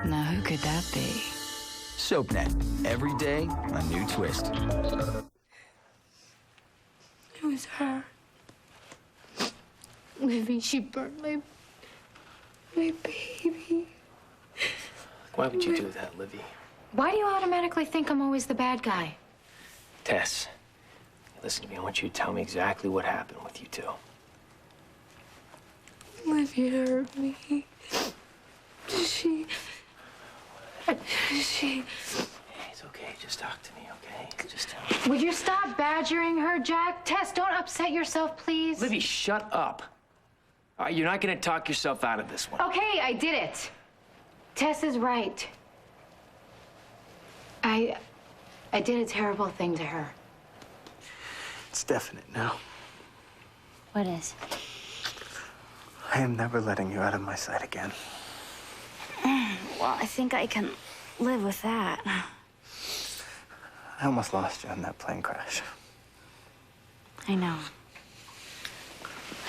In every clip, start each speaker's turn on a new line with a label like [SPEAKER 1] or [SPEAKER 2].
[SPEAKER 1] Now, who could that be?
[SPEAKER 2] SoapNet. Every day, a new twist.
[SPEAKER 3] It was her. Livy, she burned my baby.
[SPEAKER 4] Why would you do that, Livy?
[SPEAKER 5] Why do you automatically think I'm always the bad guy?
[SPEAKER 4] Tess, listen to me. I want you to tell me exactly what happened with you two.
[SPEAKER 3] Livy hurt me. She...
[SPEAKER 4] Hey, it's okay. Just talk to me, okay? Just tell me.
[SPEAKER 5] Would you stop badgering her, Jack? Tess, don't upset yourself, please.
[SPEAKER 4] Livy, shut up. All right, you're not gonna talk yourself out of this one.
[SPEAKER 5] Okay, I did it. Tess is right. I did a terrible thing to her.
[SPEAKER 6] It's definite now.
[SPEAKER 7] What is?
[SPEAKER 6] I am never letting you out of my sight again.
[SPEAKER 7] Well, I think I can live with that.
[SPEAKER 6] I almost lost you in that plane crash.
[SPEAKER 7] I know.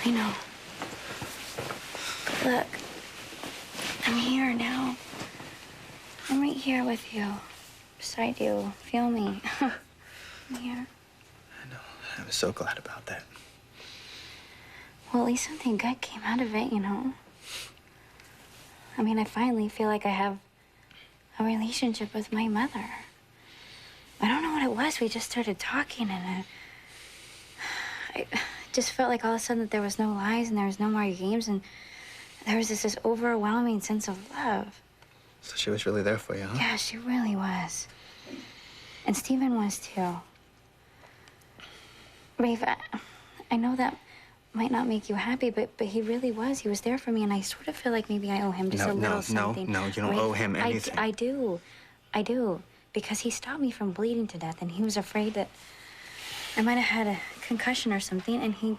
[SPEAKER 7] I know. Look, I'm here now. I'm right here with you, beside you. Feel me. I'm here.
[SPEAKER 6] I know. I was so glad about that.
[SPEAKER 7] Well, at least something good came out of it, you know? I mean, I finally feel like I have a relationship with my mother. I don't know what it was. We just started talking, and I just felt like all of a sudden that there was no lies and there was no more games, and there was this overwhelming sense of love.
[SPEAKER 6] So she was really there for you, huh?
[SPEAKER 7] Yeah, she really was. And Stephen was, too. Rafe, I know that might not make you happy, but he really was. He was there for me, and I sort of feel like maybe I owe him just a little something.
[SPEAKER 6] No, you don't owe him anything.
[SPEAKER 7] I do. Because he stopped me from bleeding to death, and he was afraid that I might have had a concussion or something, and he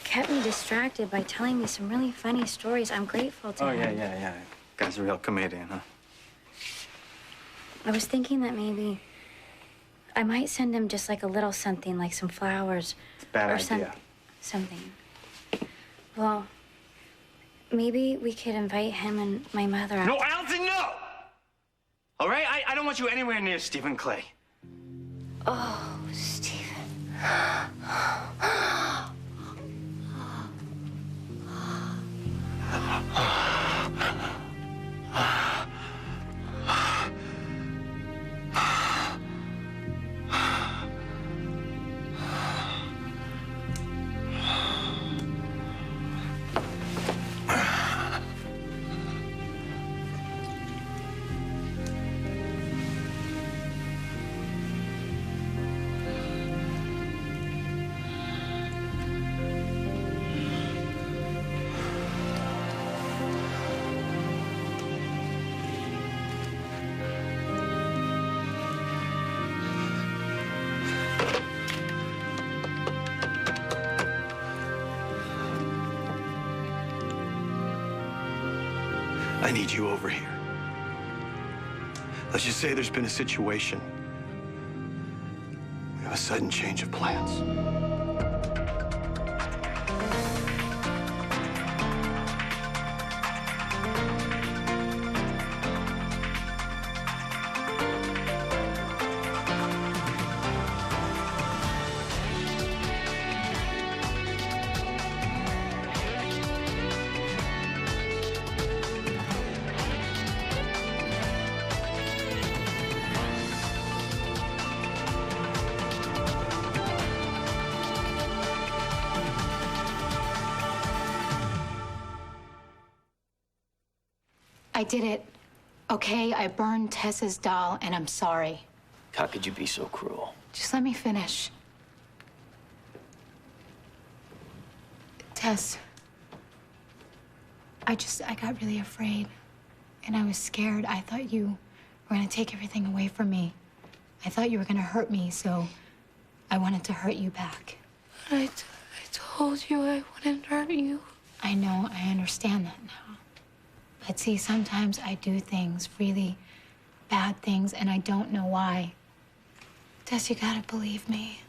[SPEAKER 7] kept me distracted by telling me some really funny stories. I'm grateful to him.
[SPEAKER 6] Yeah. Guy's a real comedian, huh?
[SPEAKER 7] I was thinking that maybe I might send him just like a little something, like some flowers.
[SPEAKER 6] Bad
[SPEAKER 7] or
[SPEAKER 6] idea.
[SPEAKER 7] Something. Well, maybe we could invite him and my mother.
[SPEAKER 6] No, Alton, no! All right? I don't want you anywhere near Stephen Clay.
[SPEAKER 7] Oh, Stephen.
[SPEAKER 8] I need you over here. Let's just say there's been a situation. We have a sudden change of plans.
[SPEAKER 5] I did it. Okay, I burned Tess's doll, and I'm sorry.
[SPEAKER 4] How could you be so cruel?
[SPEAKER 5] Just let me finish. Tess, I got really afraid, and I was scared. I thought you were gonna take everything away from me. I thought you were gonna hurt me, so I wanted to hurt you back.
[SPEAKER 3] I told you I wouldn't hurt you.
[SPEAKER 5] I know, I understand that now. But see, sometimes I do things, really bad things, and I don't know why. Tess, you gotta believe me.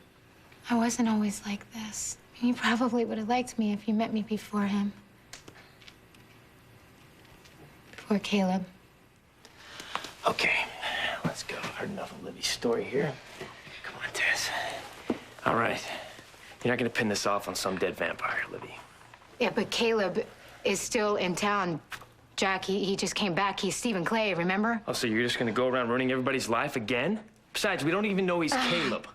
[SPEAKER 5] I wasn't always like this. You probably would have liked me if you met me before him. Before Caleb.
[SPEAKER 4] Okay, let's go. I've heard enough of Libby's story here. Come on, Tess. All right. You're not gonna pin this off on some dead vampire, Libby.
[SPEAKER 5] Yeah, but Caleb is still in town. Jack, he just came back. He's Stephen Clay, remember?
[SPEAKER 4] Oh, so you're just gonna go around ruining everybody's life again? Besides, we don't even know he's Caleb.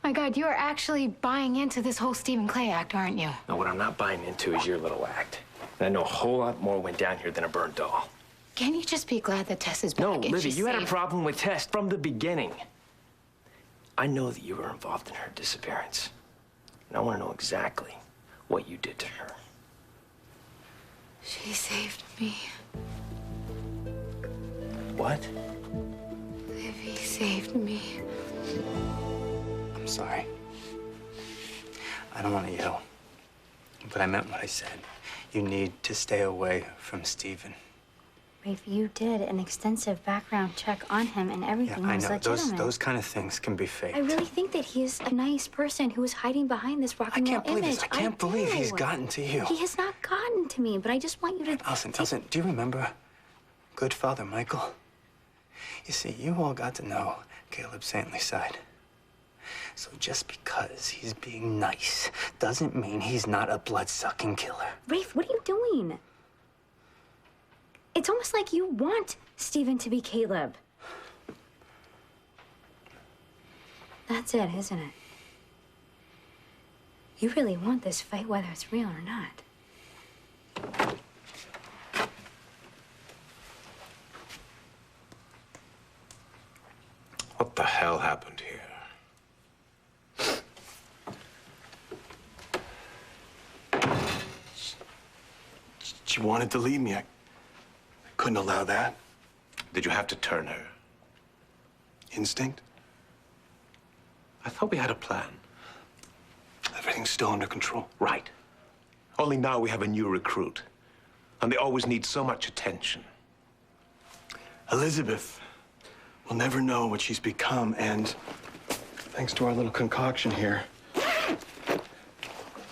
[SPEAKER 5] My God, you are actually buying into this whole Stephen Clay act, aren't you?
[SPEAKER 4] No, what I'm not buying into is your little act. And I know a whole lot more went down here than a burnt doll.
[SPEAKER 5] Can you just be glad that Tess is back?
[SPEAKER 4] No,
[SPEAKER 5] and
[SPEAKER 4] Libby,
[SPEAKER 5] she's
[SPEAKER 4] you had a
[SPEAKER 5] safe?
[SPEAKER 4] problem with Tess from the beginning. I know that you were involved in her disappearance. And I want to know exactly what you did to her.
[SPEAKER 3] She saved me.
[SPEAKER 4] What?
[SPEAKER 3] Livy saved me.
[SPEAKER 1] I'm sorry. I don't want to yell, but I meant what I said. You need to stay away from Stephen.
[SPEAKER 7] Rafe, you did an extensive background check on him and everything
[SPEAKER 1] I
[SPEAKER 7] was
[SPEAKER 1] know.
[SPEAKER 7] legitimate.
[SPEAKER 1] Those kind of things can be faked.
[SPEAKER 7] I really think that he's a nice person who is hiding behind this rock
[SPEAKER 1] I
[SPEAKER 7] and roll
[SPEAKER 1] can't believe
[SPEAKER 7] image.
[SPEAKER 1] this. I can't believe
[SPEAKER 7] do.
[SPEAKER 1] he's gotten to you.
[SPEAKER 7] He has not gotten to me, but I just want you to...
[SPEAKER 1] Elson, do you remember good Father Michael? You see, you all got to know Caleb's saintly side. So just because he's being nice doesn't mean he's not a blood-sucking killer.
[SPEAKER 7] Rafe, what are you doing? It's almost like you want Stephen to be Caleb. That's it, isn't it? You really want this fight, whether it's real or not.
[SPEAKER 9] What the hell happened here?
[SPEAKER 8] She wanted to leave me. I couldn't allow that.
[SPEAKER 9] Did you have to turn her?
[SPEAKER 8] Instinct?
[SPEAKER 9] I thought we had a plan.
[SPEAKER 8] Everything's still under control.
[SPEAKER 9] Right. Only now we have a new recruit. And they always need so much attention.
[SPEAKER 8] Elizabeth will never know what she's become, and thanks to our little concoction here,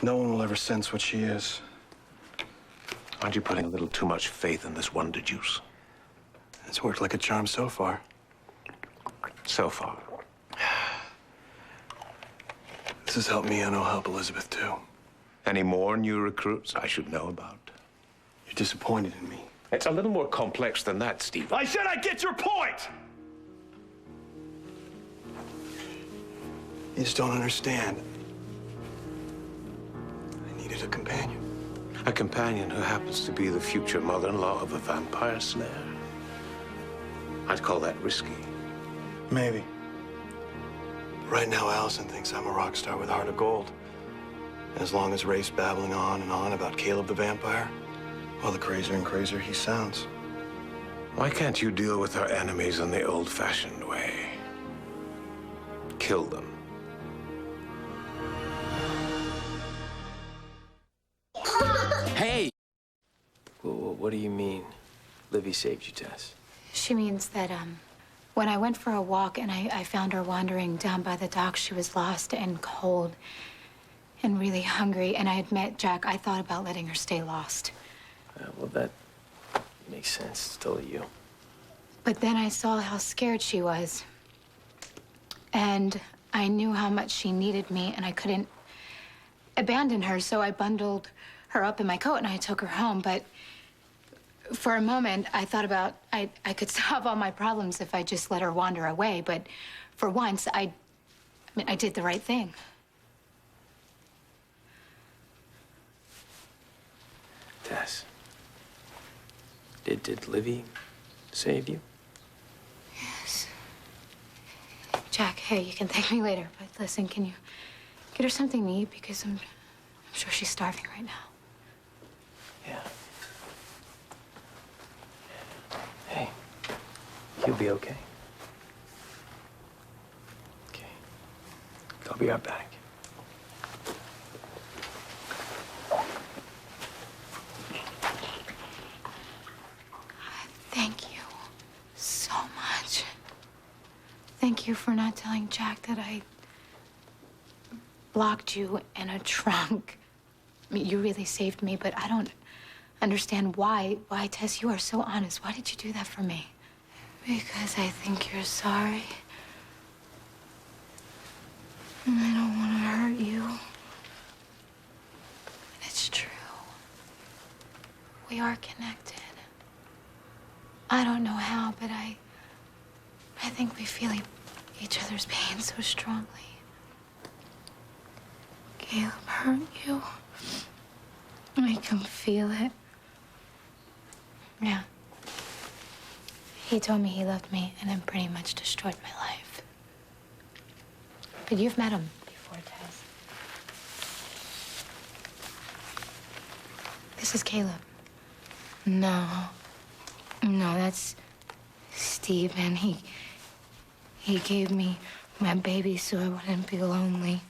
[SPEAKER 8] no one will ever sense what she is.
[SPEAKER 9] Aren't you putting a little too much faith in this wonder juice?
[SPEAKER 8] It's worked like a charm so far.
[SPEAKER 9] So far.
[SPEAKER 8] This has helped me, and it'll help Elizabeth, too.
[SPEAKER 9] Any more new recruits I should know about?
[SPEAKER 8] You're disappointed in me.
[SPEAKER 9] It's a little more complex than that, Steve.
[SPEAKER 6] I said I get your point!
[SPEAKER 8] You just don't understand. I needed a companion.
[SPEAKER 9] A companion who happens to be the future mother-in-law of a vampire slayer. I'd call that risky.
[SPEAKER 8] Maybe. Right now, Allison thinks I'm a rock star with a heart of gold. And as long as Rafe's babbling on and on about Caleb the vampire, well, the crazier and crazier he sounds.
[SPEAKER 9] Why can't you deal with our enemies in the old-fashioned way? Kill them.
[SPEAKER 2] Hey!
[SPEAKER 4] What do you mean, Libby saved you, Tess?
[SPEAKER 5] She means that, when I went for a walk and I found her wandering down by the dock, she was lost and cold and really hungry. And I had met Jack. I thought about letting her stay lost.
[SPEAKER 4] Well, that makes sense. Still you.
[SPEAKER 5] But then I saw how scared she was. And I knew how much she needed me, and I couldn't abandon her, so I bundled her up in my coat and I took her home. But for a moment, I thought about I could solve all my problems if I just let her wander away. But for once, I did the right thing.
[SPEAKER 4] Tess. Did Livy save you?
[SPEAKER 5] Yes. Jack, hey, you can thank me later, but listen, can you get her something to eat? Because I'm sure she's starving right now.
[SPEAKER 4] Yeah. Hey, you'll be okay. Okay. I'll be right back.
[SPEAKER 5] Thank you so much. Thank you for not telling Jack that I locked you in a trunk. I mean, you really saved me, but I don't understand why. Why, Tess, you are so honest. Why did you do that for me?
[SPEAKER 3] Because I think you're sorry. And I don't want to hurt you. But it's true. We are connected. I don't know how, but I think we feel each other's pain so strongly. Caleb hurt you. I can feel it. Yeah. He told me he loved me and then pretty much destroyed my life. But you've met him before, Tess. This is Caleb. No. No, that's Steven. He gave me my baby so I wouldn't be lonely.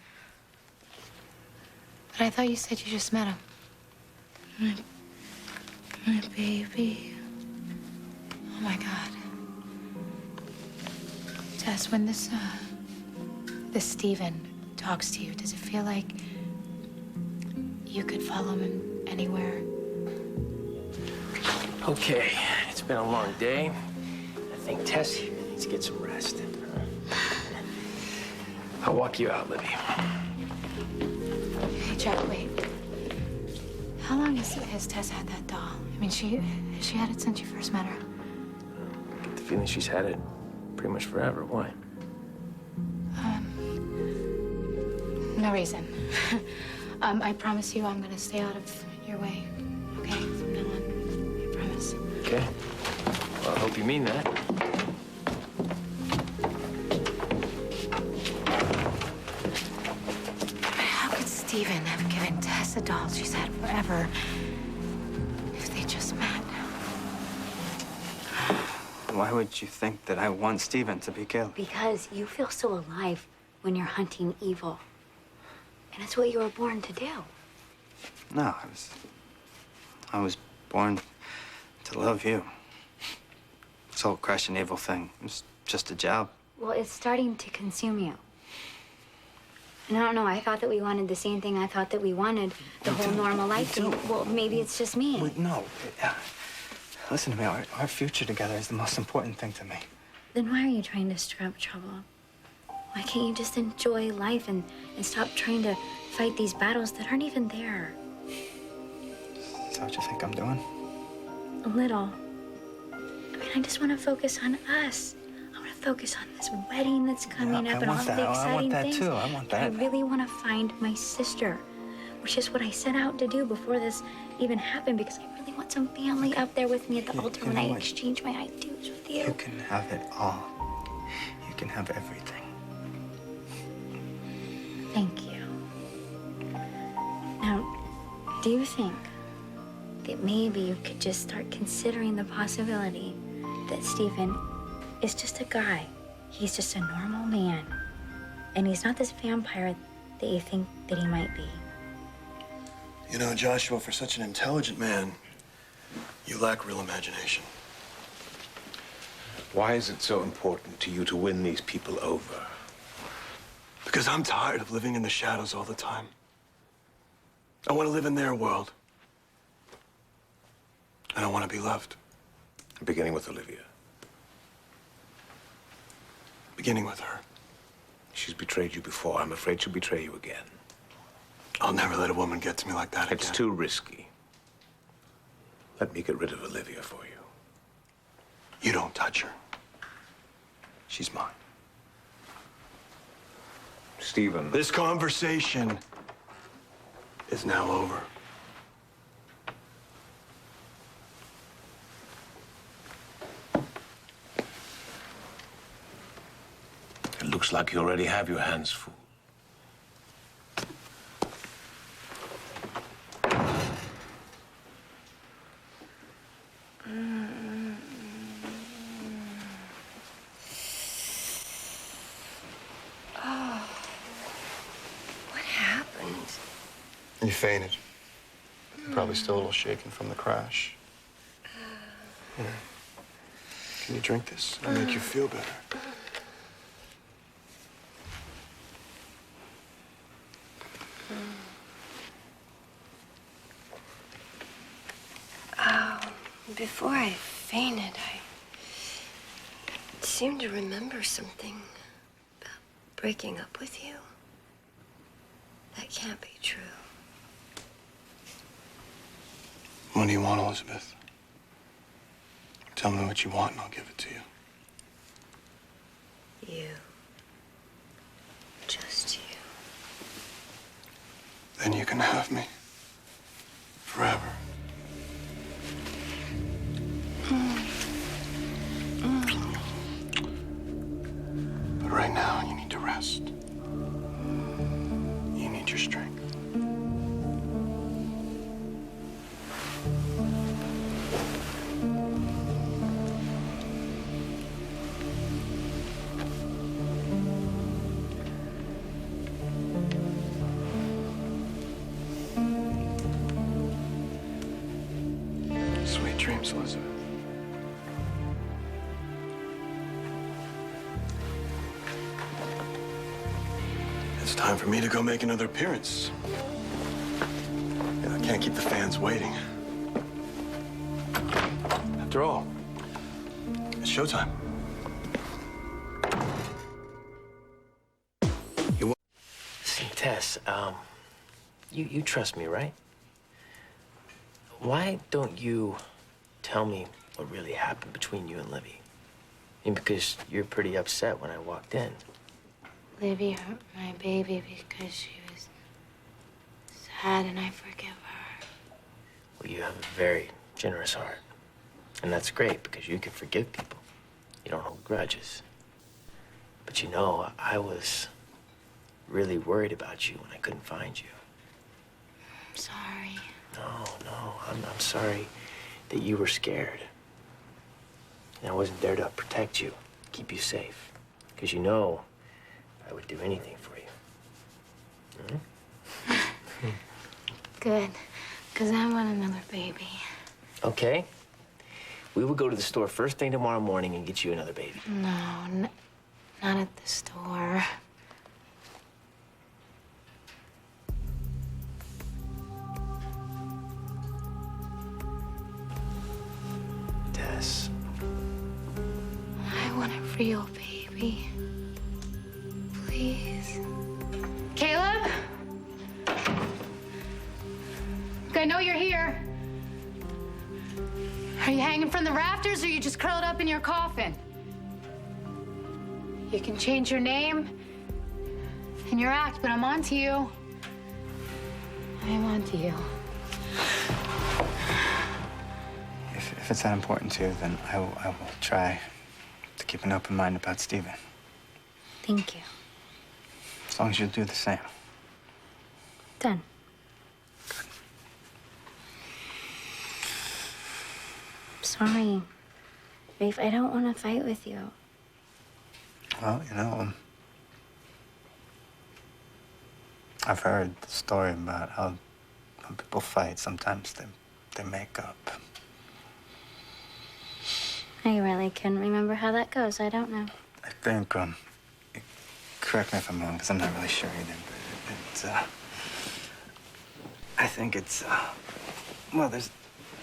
[SPEAKER 3] But I thought you said you just met him. My baby. Oh my God. Tess, when this Steven talks to you, does it feel like you could follow him anywhere?
[SPEAKER 4] Okay, it's been a long day. I think Tess here needs to get some rest. I'll walk you out, Libby.
[SPEAKER 5] Hey, Jack, wait. How long has Tess had that doll? I mean, has she had it since you first met her?
[SPEAKER 4] I get the feeling she's had it pretty much forever. Why?
[SPEAKER 5] No reason. I promise you I'm gonna stay out of your way, okay? From now on, I promise.
[SPEAKER 4] Okay. Well, I hope you mean that.
[SPEAKER 5] How could Steven have given Tess a doll she's had forever if they just met?
[SPEAKER 1] Why would you think that I want Steven to be killed?
[SPEAKER 7] Because you feel so alive when you're hunting evil. And it's what you were born to do.
[SPEAKER 1] No, I was born to love you. This whole crushing evil thing, it's just a job.
[SPEAKER 7] Well, it's starting to consume you. And I don't know, I thought that we wanted the same thing. I thought that we wanted the whole normal life.
[SPEAKER 1] do.
[SPEAKER 7] Well, maybe it's just me.
[SPEAKER 1] No. Listen to me, our future together is the most important thing to me.
[SPEAKER 7] Then why are you trying to stir up trouble? Why can't you just enjoy life and stop trying to fight these battles that aren't even there?
[SPEAKER 1] Is that what you think I'm doing?
[SPEAKER 7] A little. I mean, I just want to focus on us. I want to focus on this wedding that's coming
[SPEAKER 1] Yeah,
[SPEAKER 7] up
[SPEAKER 1] I
[SPEAKER 7] and all
[SPEAKER 1] want
[SPEAKER 7] the
[SPEAKER 1] that.
[SPEAKER 7] exciting
[SPEAKER 1] I want that
[SPEAKER 7] things.
[SPEAKER 1] too. I want
[SPEAKER 7] But I
[SPEAKER 1] that.
[SPEAKER 7] really want to find my sister, which is what I set out to do before this even happened, because I really want some family up there with me at the altar when I exchange my ideas with you.
[SPEAKER 1] You can have it all. You can have everything.
[SPEAKER 7] Thank you. Now, do you think that maybe you could just start considering the possibility that Steven is just a guy? He's just a normal man. And he's not this vampire that you think that he might be.
[SPEAKER 8] You know, Joshua, for such an intelligent man, you lack real imagination.
[SPEAKER 9] Why is it so important to you to win these people over?
[SPEAKER 8] Because I'm tired of living in the shadows all the time. I want to live in their world. And I want to be loved.
[SPEAKER 9] Beginning with Olivia.
[SPEAKER 8] Beginning with her.
[SPEAKER 9] She's betrayed you before. I'm afraid she'll betray you again.
[SPEAKER 8] I'll never let a woman get to me like that again.
[SPEAKER 9] It's too risky. Let me get rid of Olivia for you.
[SPEAKER 8] You don't touch her. She's mine.
[SPEAKER 9] Steven.
[SPEAKER 8] This conversation is now over.
[SPEAKER 9] It looks like you already have your hands full.
[SPEAKER 3] What happened?
[SPEAKER 8] You fainted. You're probably still a little shaken from the crash. Here. Can you drink this? It'll make you feel better.
[SPEAKER 3] Oh, before I fainted,
[SPEAKER 10] seem to remember something about breaking up with you. That can't be true.
[SPEAKER 8] What do you want, Elizabeth? Tell me what you want and I'll give it to you.
[SPEAKER 10] You. Just you.
[SPEAKER 8] Then you can have me. Forever. But right now, you need to rest. You need your strength. Sweet dreams, Elizabeth. It's time for me to go make another appearance. I can't keep the fans waiting. After all, it's showtime.
[SPEAKER 4] See, Tess, you trust me, right? Why don't you tell me what really happened between you and Livy? I mean, because you're pretty upset when I walked in.
[SPEAKER 3] Livy hurt my baby because she was sad, and I forgive her.
[SPEAKER 4] Well, you have a very generous heart. And that's great because you can forgive people. You don't hold grudges. But you know, I was really worried about you when I couldn't find you.
[SPEAKER 3] I'm sorry.
[SPEAKER 4] No, I'm sorry that you were scared. And I wasn't there to protect you, keep you safe. Because you know I would do anything for you. Hmm?
[SPEAKER 3] Good, because I want another baby.
[SPEAKER 4] Okay. We will go to the store first thing tomorrow morning and get you another baby.
[SPEAKER 3] No, not at the store.
[SPEAKER 4] Tess.
[SPEAKER 3] I want a real baby. Please. Caleb? Look, I know you're here. Are you hanging from the rafters or are you just curled up in your coffin? You can change your name and your act, but I'm on to you. I'm on to you.
[SPEAKER 1] If it's that important to you, then I will try to keep an open mind about Stephen.
[SPEAKER 7] Thank you.
[SPEAKER 1] As long as you do the same.
[SPEAKER 7] Done. Sorry, Rafe. I don't want to fight with you.
[SPEAKER 1] Well, you know, I've heard the story about how when people fight, sometimes they make up.
[SPEAKER 7] I really couldn't remember how that goes. I don't know.
[SPEAKER 1] I think, correct me if I'm wrong, because I'm not really sure either, but it's, I think it's, well, there's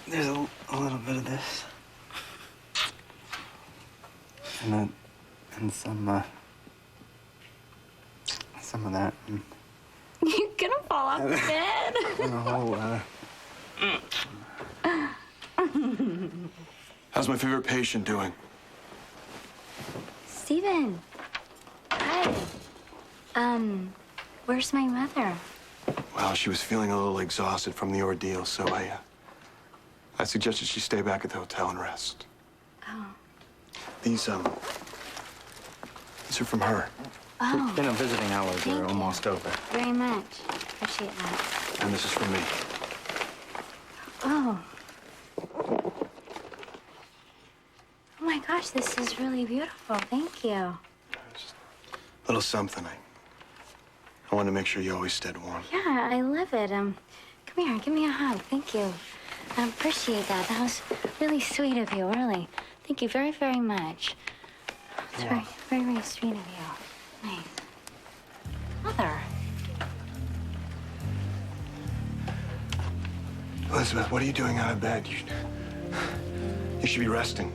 [SPEAKER 1] a little bit of this. And some of that. And
[SPEAKER 7] You're gonna fall off the bed.
[SPEAKER 8] How's my favorite patient doing?
[SPEAKER 7] Stephen. Hi. Where's my mother?
[SPEAKER 8] Well, she was feeling a little exhausted from the ordeal, so I suggested she stay back at the hotel and rest.
[SPEAKER 7] Oh.
[SPEAKER 8] These are from her.
[SPEAKER 7] Oh.
[SPEAKER 1] You know, visiting hours
[SPEAKER 7] Thank
[SPEAKER 1] are
[SPEAKER 7] you.
[SPEAKER 1] almost over.
[SPEAKER 7] Very much. Appreciate that.
[SPEAKER 8] And this is from me.
[SPEAKER 7] Oh. Oh my gosh, this is really beautiful. Thank you.
[SPEAKER 8] Just a little something. I wanted to make sure you always stayed warm.
[SPEAKER 7] Yeah, I love it. Come here, give me a hug. Thank you. I appreciate that. That was really sweet of you, really. Thank you very, very much. It's very, very, very sweet of you. Nice. Mother.
[SPEAKER 8] Elizabeth, what are you doing out of bed? You should be resting.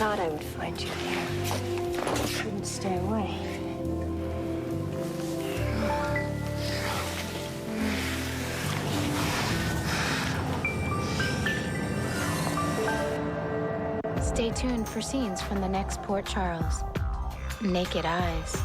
[SPEAKER 10] thought I would find you here. I couldn't stay away.
[SPEAKER 3] Stay tuned for scenes from the next Port Charles. Naked Eyes.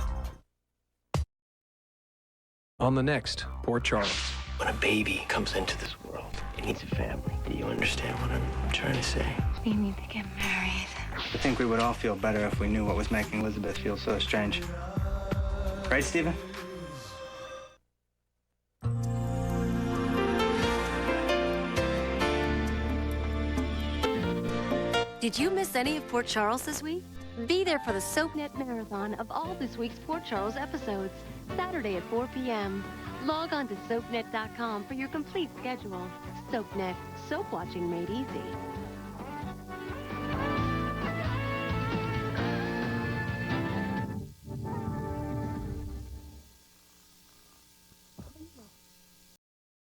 [SPEAKER 11] On the next Port Charles.
[SPEAKER 4] When a baby comes into this world, it needs a family. Do you understand what I'm trying to say?
[SPEAKER 3] We need to get married.
[SPEAKER 1] I think we would all feel better if we knew what was making Elizabeth feel so strange. Right, Stephen?
[SPEAKER 12] Did you miss any of Port Charles this week? Be there for the SoapNet marathon of all this week's Port Charles episodes, Saturday at 4 p.m. Log on to soapnet.com for your complete schedule. SoapNet, soap watching made easy.